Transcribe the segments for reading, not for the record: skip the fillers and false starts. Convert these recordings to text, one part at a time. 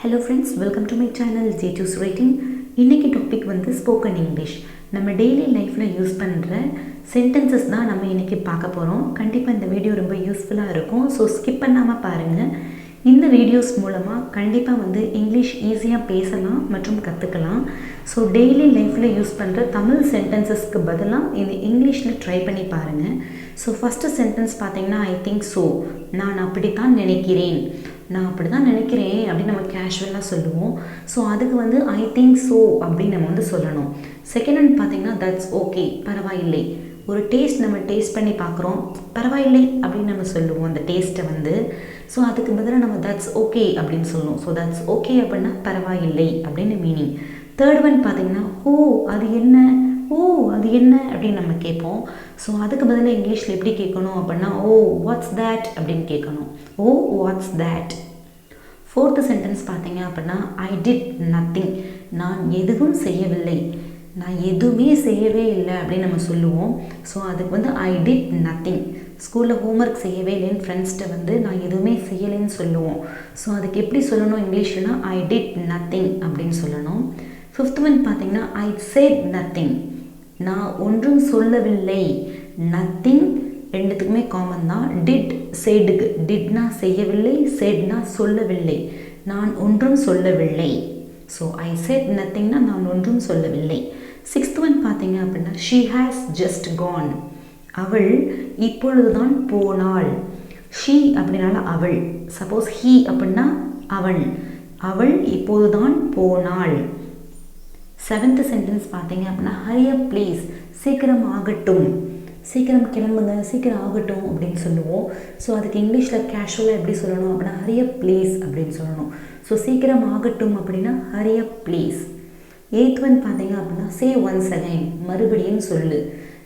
Hello friends, welcome to my channel Jechu's Writing. இன்னைக்கு topic வந்து spoken English. நம்ம daily லைஃப்பில் யூஸ் பண்ணுற சென்டென்சஸ் தான் நம்ம இன்றைக்கி பார்க்க போகிறோம். கண்டிப்பாக இந்த வீடியோ ரொம்ப யூஸ்ஃபுல்லாக இருக்கும். ஸோ ஸ்கிப் பண்ணாமல் பாருங்கள். இந்த வீடியோஸ் மூலமாக கண்டிப்பாக வந்து இங்கிலீஷ் ஈஸியாக பேசலாம் மற்றும் கற்றுக்கலாம். ஸோ டெய்லி லைஃப்பில் யூஸ் பண்ணுற தமிழ் சென்டென்சஸ்க்கு பதிலாக இந்த இங்கிலீஷில் ட்ரை பண்ணி பாருங்கள். ஸோ ஃபஸ்ட்டு சென்டென்ஸ் பார்த்தீங்கன்னா ஐ திங்க் ஸோ, நான் அப்படித்தான் நினைக்கிறேன். நான் அப்படி தான் நினைக்கிறேன் அப்படின்னு நம்ம கேஷுவலாக சொல்லுவோம். ஸோ அதுக்கு வந்து ஐ திங்க் ஸோ அப்படின்னு நம்ம வந்து சொல்லணும். செகண்ட் ஒன் பார்த்தீங்கன்னா தட்ஸ் ஓகே, பரவாயில்லை. ஒரு டேஸ்ட் நம்ம டேஸ்ட் பண்ணி பார்க்குறோம், பரவாயில்லை அப்படின்னு நம்ம சொல்லுவோம் அந்த டேஸ்ட்டை வந்து. ஸோ அதுக்கு பதிலாக நம்ம தட்ஸ் ஓகே அப்படின்னு சொல்லணும். ஸோ தட்ஸ் ஓகே அப்படின்னா பரவாயில்லை அப்படின்னு மீனிங். தேர்ட் ஒன் பார்த்தீங்கன்னா ஓ அது என்ன, ஓ அது என்ன அப்படின்னு நம்ம கேட்போம். ஸோ அதுக்கு பதிலாக இங்கிலீஷில் எப்படி கேட்கணும் அப்படின்னா ஓ வாட்ஸ் தேட் அப்படின்னு கேட்கணும். ஓ வாட்ஸ் தேட். ஃபோர்த்து சென்டென்ஸ் பார்த்தீங்க அப்படின்னா ஐ டிட் நத்திங், நான் எதுவும் செய்யவில்லை. நான் எதுவுமே செய்யவே இல்லை அப்படின்னு நம்ம சொல்லுவோம். ஸோ அதுக்கு வந்து ஐ டிட் நத்திங். ஸ்கூலில் ஹோம்ஒர்க் செய்யவே இல்லைன்னு ஃப்ரெண்ட்ஸ்கிட்ட வந்து நான் எதுவுமே செய்யலைன்னு சொல்லுவோம். ஸோ அதுக்கு எப்படி சொல்லணும் இங்கிலீஷ்லனா ஐ டிட் நத்திங் அப்படின்னு சொல்லணும். ஃபிஃப்த் ஒன் பார்த்தீங்கன்னா ஐ செட் நத்திங், நான் ஒன்றும் சொல்லவில்லை. நத்திங் ரெண்டுத்துக்குமே காமன் தான். டிட் செடுக்கு, டிட்னா செய்யவில்லை, செட்னா சொல்லவில்லை. நான் ஒன்றும் சொல்லவில்லை. ஸோ ஐ செட் நத்திங்னா நான் ஒன்றும் சொல்லவில்லை. சிக்ஸ்த் ஒன் பார்த்தீங்க அப்படின்னா ஷீ ஹேஸ் ஜஸ்ட் கான், அவள் இப்பொழுதுதான் போனாள். ஷீ அப்படின்னால அவள், சப்போஸ் ஹீ அப்படின்னா அவன், அவள் இப்போதுதான் போனாள். செவன்த் சென்டென்ஸ் பார்த்தீங்க அப்படின்னா ஹரி அப் ப்ளீஸ், சீக்கிரம் ஆகட்டும், சீக்கிரம் கிளம்புங்க, சீக்கிரம் ஆகட்டும் அப்படின்னு சொல்லுவோம். ஸோ அதுக்கு இங்கிலீஷில் கேஷுவலாக எப்படி சொல்லணும் அப்படின்னா ஹரி அப் ப்ளீஸ் அப்படின்னு சொல்லணும். ஸோ சீக்கிரம் ஆகட்டும் அப்படின்னா hurry up please. Eighth one பார்த்தீங்க அப்படின்னா சே ஒன்ஸ் அகைன், மறுபடியும் சொல்லு.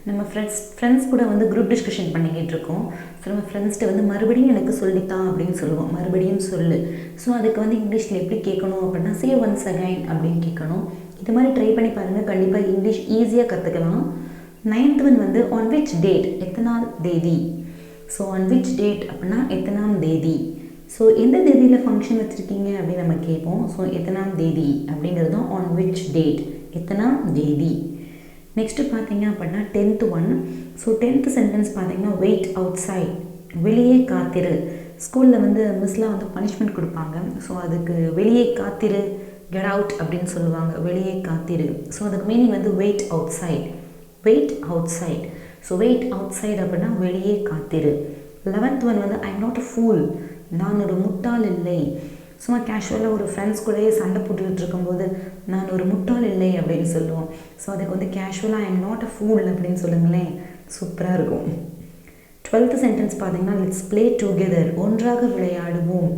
நம்ம ஃப்ரெண்ட்ஸ் கூட வந்து குரூப் டிஸ்கஷன் பண்ணிக்கிட்டு இருக்கோம். ஸோ நம்ம ஃப்ரெண்ட்ஸ்கிட்ட வந்து மறுபடியும் எனக்கு சொல்லித்தான் அப்படின்னு சொல்லுவோம், மறுபடியும் சொல்லு. ஸோ அதுக்கு வந்து இங்கிலீஷில் எப்படி கேட்கணும் அப்படின்னா சே ஒன்ஸ் அகைன் அப்படின்னு கேட்கணும். இது மாதிரி ட்ரை பண்ணி பாருங்கள், கண்டிப்பாக இங்கிலீஷ் ஈஸியாக கற்றுக்கலாம். நைன்த் ஒன் வந்து ஆன் விச் டேட், எத்தனாம் தேதி. ஸோ ஆன் விச் டேட் அப்படின்னா எத்தனாம் தேதி. ஸோ எந்த தேதியில் ஃபங்க்ஷன் வச்சுருக்கீங்க அப்படின்னு நம்ம கேட்போம். ஸோ எத்தனாம் தேதி அப்படிங்கிறது தான் ஆன் விச் டேட், எத்தனாம் தேதி. நெக்ஸ்ட்டு பார்த்தீங்க அப்படின்னா tenth one. So tenth sentence பார்த்தீங்கன்னா வெயிட் அவுட் சைட், வெளியே காத்திரு. ஸ்கூலில் வந்து மிஸ்லாம் வந்து பனிஷ்மெண்ட் கொடுப்பாங்க. ஸோ அதுக்கு வெளியே காத்திரு, கெட் அவுட் அப்படின்னு சொல்லுவாங்க, வெளியே காத்திரு. ஸோ அதுக்கு மீனிங் வந்து wait outside, wait outside. So wait outside அப்படின்னா வெளியே காத்திரு. 11th ஒன் வந்து I am not a fool, நான் ஒரு முட்டாள் இல்லை. சும்மா கேஷுவலாக ஒரு ஃப்ரெண்ட்ஸ் கூடயே சண்டை போட்டுக்கிட்டு இருக்கும்போது நான் ஒரு முட்டாள் இல்லை அப்படின்னு சொல்லுவோம். ஸோ அதுக்கு வந்து கேஷுவலாக ஐ எம் நாட் அ ஃபூல் அப்படின்னு சொல்லுங்களேன், சூப்பராக இருக்கும். 12th சென்டென்ஸ் பார்த்தீங்கன்னா லெட்ஸ் ப்ளே டுகெதர், ஒன்றாக விளையாடுவோம்.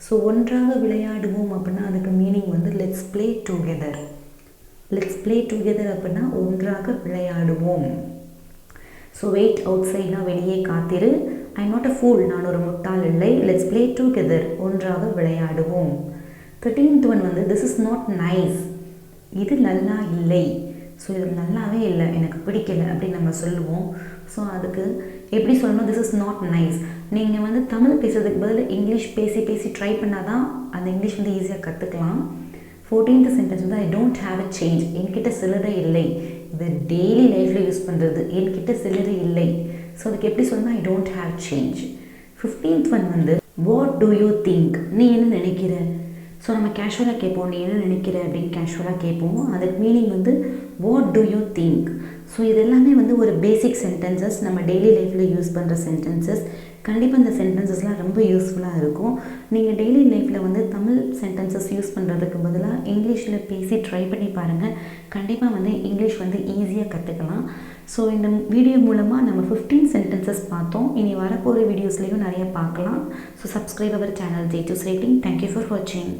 ஸோ ஒன்றாக விளையாடுவோம் அப்படின்னா அதுக்கு மீனிங் வந்து let's play together. Let's play together அப்படின்னா ஒன்றாக விளையாடுவோம். ஸோ வெயிட் அவுட் சைட்னா வெளியே காத்திரு, ஐ நாட் அ ஃபூல் நான் ஒரு முட்டாள் இல்லை, லெட்ஸ் ப்ளே டுகெதர் ஒன்றாக விளையாடுவோம். 13th ஒன் வந்து திஸ் இஸ் நாட் நைஸ், இது நல்லா இல்லை. ஸோ இது நல்லாவே இல்லை, எனக்கு பிடிக்கலை அப்படின்னு நம்ம சொல்லுவோம். ஸோ அதுக்கு எப்படி சொல்லணும், திஸ் இஸ் நாட் நைஸ். நீங்கள் வந்து தமிழ் பேசுறதுக்கு பதில் இங்கிலீஷ் பேசி பேசி ட்ரை பண்ணால் தான் அந்த இங்கிலீஷ் வந்து ஈஸியாக கற்றுக்கலாம். 14th சென்டென்ஸ் வந்து I don't have a change, என்கிட்ட சில்லறை இல்லை. இது டெய்லி லைஃப்பில் யூஸ் பண்ணுறது, என்கிட்ட சில்லறை இல்லை. ஸோ அதுக்கு எப்படி சொல்லணும், I don't have change. 15th one வந்து வாட் டூ யூ திங்க், நீ என்ன நினைக்கிற. ஸோ நம்ம கேஷுவலாக கேட்போம், நீ என்ன நினைக்கிற அப்படின்னு கேஷுவலாக கேட்போம். அதுக்கு மீனிங் வந்து what do you think. So இது எல்லாமே வந்து ஒரு பேசிக் சென்டென்சஸ், நம்ம டெய்லி லைஃப்பில் யூஸ் பண்ணுற சென்டென்சஸ். கண்டிப்பாக இந்த சென்டென்சஸ்லாம் ரொம்ப யூஸ்ஃபுல்லாக இருக்கும். நீங்கள் டெய்லி லைஃப்பில் வந்து தமிழ் சென்டென்சஸ் யூஸ் பண்ணுறதுக்கு பதிலாக இங்கிலீஷில் பேசி ட்ரை பண்ணி பாருங்கள். கண்டிப்பாக வந்து இங்கிலீஷ் வந்து ஈஸியாக கற்றுக்கலாம். ஸோ இந்த வீடியோ மூலமாக நம்ம 15 சென்டென்சஸ் பார்த்தோம். இனி வரப்போகிற வீடியோஸ்லேயும் நிறைய பார்க்கலாம். So subscribe our channel Jechu's Writing. Thank you for வாட்சிங்.